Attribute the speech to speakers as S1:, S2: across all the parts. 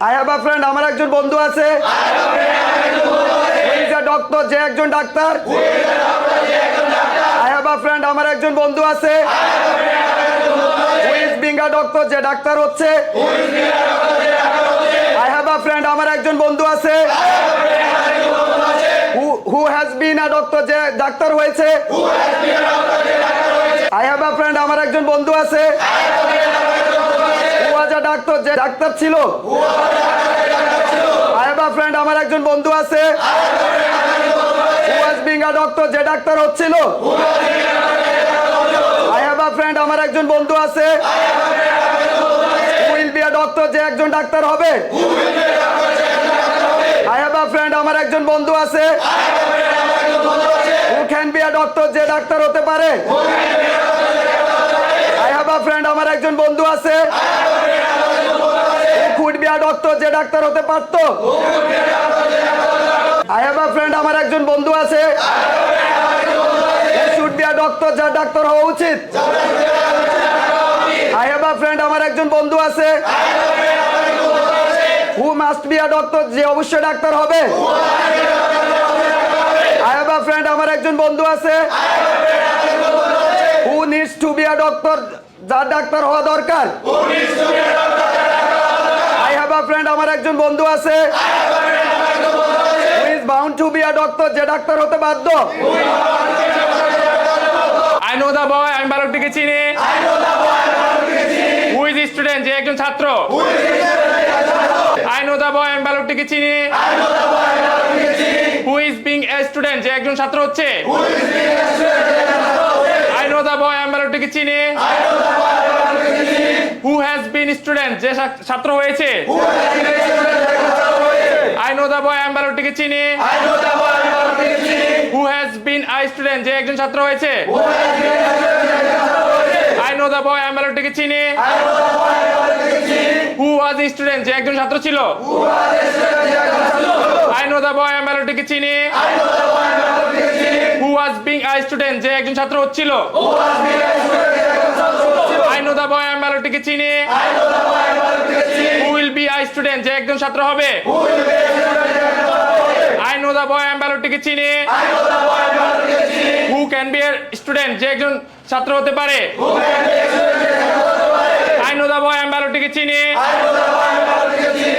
S1: I have a friend, আমার একজন বন্ধু আছে। Who is a doctor, যে একজন doctor. I have a friend, আমার একজন বন্ধু আছে। Who is being a doctor, যে ডাক্তার হচ্ছে। I have a friend, আমার একজন বন্ধু আছে। Who has been a doctor, যে ডাক্তার হয়েছে। I have a friend, আমার একজন বন্ধু আছে। Who was a doctor, যে ডাক্তার ছিল। I have a friend, আমার একজন বন্ধু আছে। Who was being a doctor, যে ডাক্তার হচ্ছিল। I have a friend, আমার একজন বন্ধু আছে। Who will be a doctor, যে একজন ডাক্তার হবে। I have a friend, আমার একজন বন্ধু আছে। Who can be a doctor, যে ডাক্তার হতে পারে। I have a friend, আমার একজন বন্ধু আছে। Who could be a doctor, যে ডাক্তার হতে পারত। I have a friend, আমার একজন বন্ধু আছে। Who should be a doctor, যার ডাক্তার হওয়া উচিত। I have a friend, আমার একজন বন্ধু আছে। Who must be a doctor, যে অবশ্যই ডাক্তার হবে। I have a friend, আমার একজন বন্ধু আছে। Who needs to be a doctor, যার ডাক্তার হওয়া দরকার। I have a friend, আমার একজন বন্ধু আছে। Who is bound to be a doctor, যে ডাক্তার হতে বাধ্য।
S2: I know the boy, আমি বালকটিকে চিনি। Who is student, যে একজন ছাত্র। I know the boy, আমি বালকটিকে চিনি। Who is being a student, যে একজন ছাত্র হচ্ছে। I know the boy, আমি বালকটিকে চিনি। Who has been student, যে ছাত্র হয়েছে। I know the boy, আমি বালকটিকে চিনি। Who has been a student, যে একজন ছাত্র হয়েছে। I know the boy, আমি বালকটিকে চিনি। Who was a student, যে একজন ছাত্র ছিল। I know the boy, আমি বালকটিকে চিনি। Who was being a student, যে একজন ছাত্র হচ্ছিল। I know the boy, আমি বালকটিকে চিনি। Who will be a student, যে একজন ছাত্র হবে। I know the boy, আমি বালকটিকে চিনি। Who can be a student, যে একজন ছাত্র হতে পারে। I know the boy, আমি বালকটিকে চিনি।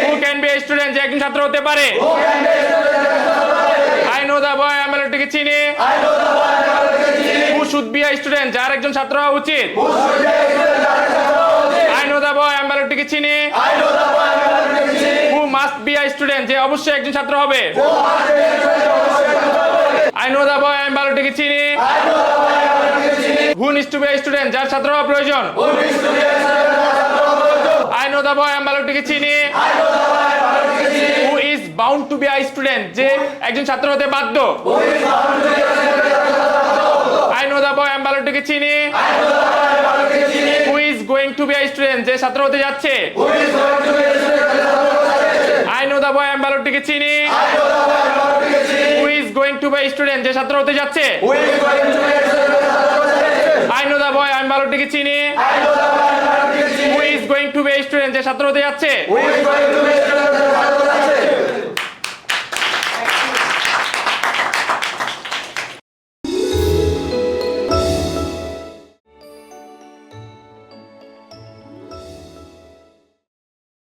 S2: Who can be a student, যে একজন ছাত্র হতে পারে। I know the boy, আমি বালকটিকে চিনি। Who should be a student, যার একজন ছাত্র হওয়া উচিত। I know the boy, আমি বালকটিকে চিনি। Who must be a student, যে অবশ্যই একজন ছাত্র হবে। I know the boy, আমি বালকটিকে চিনি। Who needs to be a student, যার ছাত্র হওয়া প্রয়োজন। I know the boy, আমি বালকটিকে চিনি। Who is bound to be a student, যে একজন ছাত্র হতে বাধ্য। I know the boy, আমি বালকটিকে চিনি। Who is going to be a student, যে ছাত্র হতে যাচ্ছে। I know the boy, আমি বালকটিকে চিনি। Who is going to be a student, যে ছাত্র হতে যাচ্ছে। I know the boy, আমি বালকটিকে চিনি। Who is going to be a student, যে ছাত্র হতে যাচ্ছে।